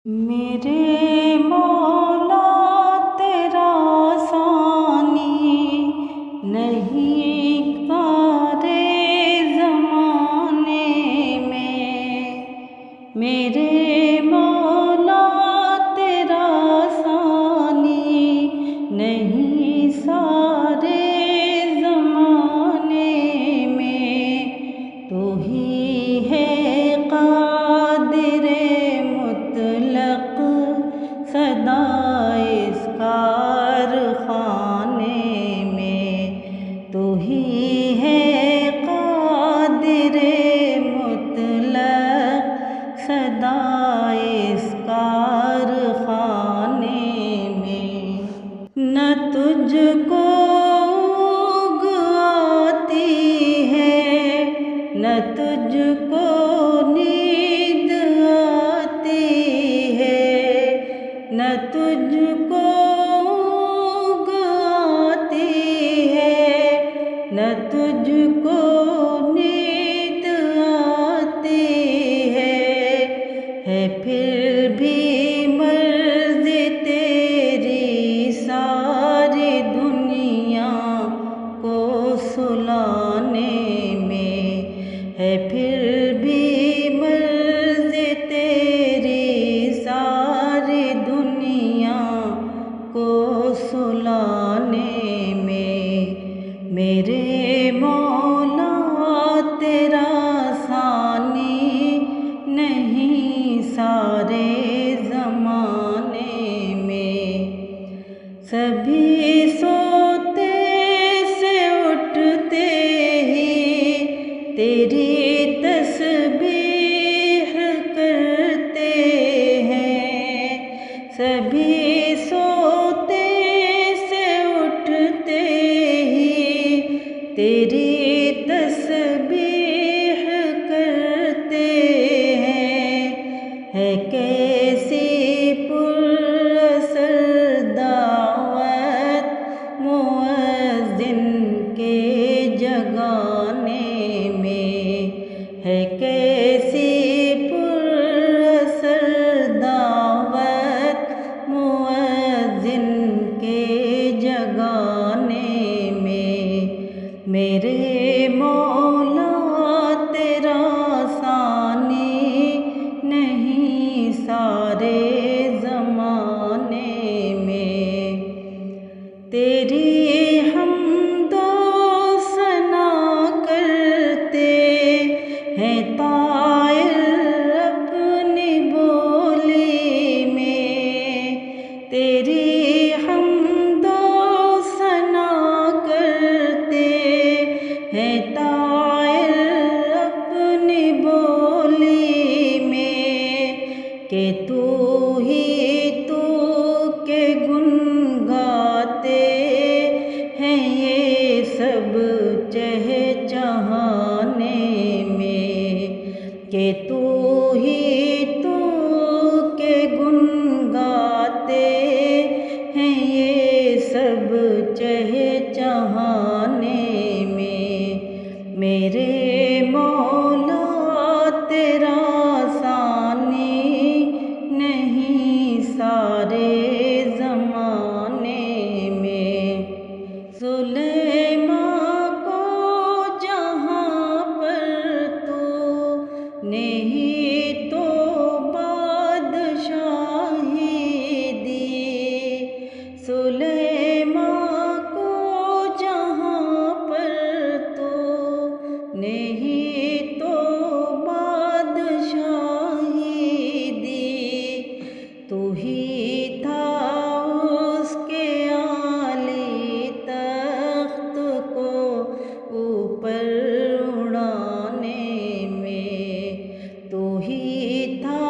میرے مولا تیرا ثانی نہیں سارے زمانے میں، میرے مولا تیرا ثانی نہیں سارے زمانے میں، تو ہی ہے قادر مطلق صدا اس کارخانے میں، تو ہی ہے قادر مطلق صدا اس کارخانے میں۔ نہ تجھ کو اونگ آتی ہے، نہ تجھ کو نیند آتی ہے، نہ تجھ کو اونگ آتی ہے، نہ تجھ کو نیند آتی ہے پھر بھی مرضی تیری ساری دنیا کو سلانے میں، ہے پھر بھی مرضی تیری ساری دنیا کو سلانے میں، میرے مولا تیرا ثانی نہیں سارے زمانے میں۔ سبھی سوتے سے اٹھتے ہی تیری تسبیح کرتے ہیں، سبھی سوتے سے اٹھتے ہی تیری تسبیح کرتے ہیں، ہے کیسی پر اثر دعوت مؤذن کے جگانے میں، ہے کیسی پر اثر دعوت مؤذن کے جگانے میں، میرے مولا تیرا ثانی نہیں سارے زمانے میں، تیری حمد و ثنا کرتے ہیں طائر اپنی بولی میں، تیری حمد و ثنا کرتے ہیں طائر اپنی بولی میں، کہ تو ہی تو کے گن گاتے ہیں یہ سب چہچہانے میں، کہ تو ہی تو کے گن گاتے ہیں یہ سب چہچہانے میں، میرے مولا تیرا ثانی نہیں سارے زمانے میں۔ سلیمان کو جہاں پر تو نے ہی تو بادشاہی دی، سلیمان کو جہاں پر تو نے ہی تو بادشاہی دی، تو ہی تھا اس کے عالی تخت کو اوپر اڑانے میں، تو ہی تھا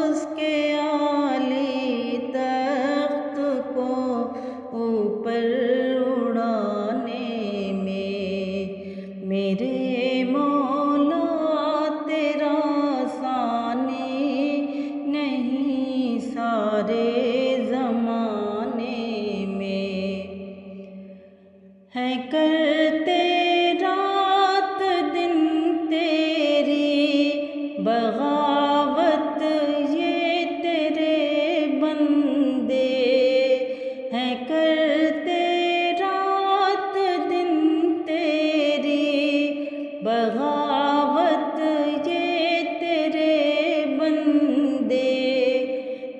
اس کے عالی تخت کو اوپر اڑانے میں، میرے بغاوت یہ تیرے بندے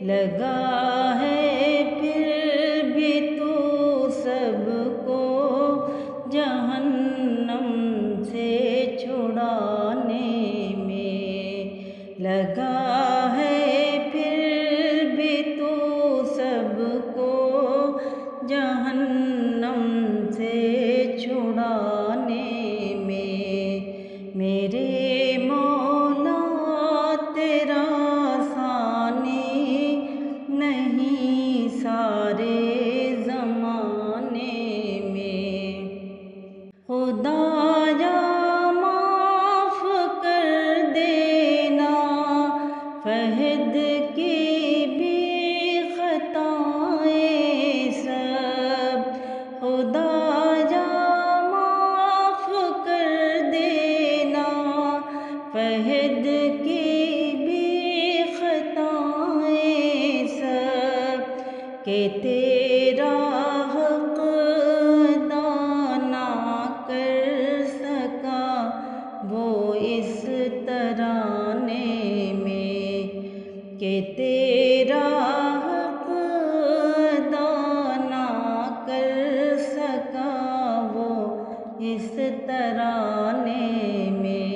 لگا ہے، پھر بھی تو سب کو جہنم سے چھڑانے میں لگا ہے، پھر بھی تو سب کو جہنم سے چھڑانے میں۔ میرے مولا تیرا ثانی نہیں سارے زمانے میں، خدایا معاف کر دینا فہد کی بھی خطائیں سب، خدایا معاف کر دینا فہد کی بھی خطائیں سب، کہ تیرا حق ادا نہ کر سکا وہ اس ترانے میں، کہ تیرا حق ادا نہ کر سکا وہ اس ترانے میں۔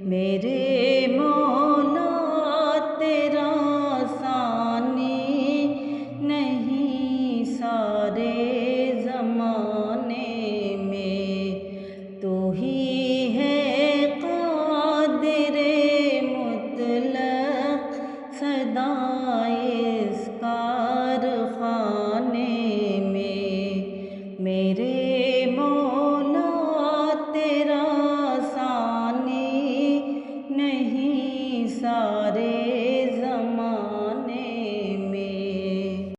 میرے مولا تیرا ثانی نہیں سارے زمانے میں، تو ہی ہے قادر مطلق سدا اس کارخانے میں۔ میرے مولا تیرا ثانی نہیں سارے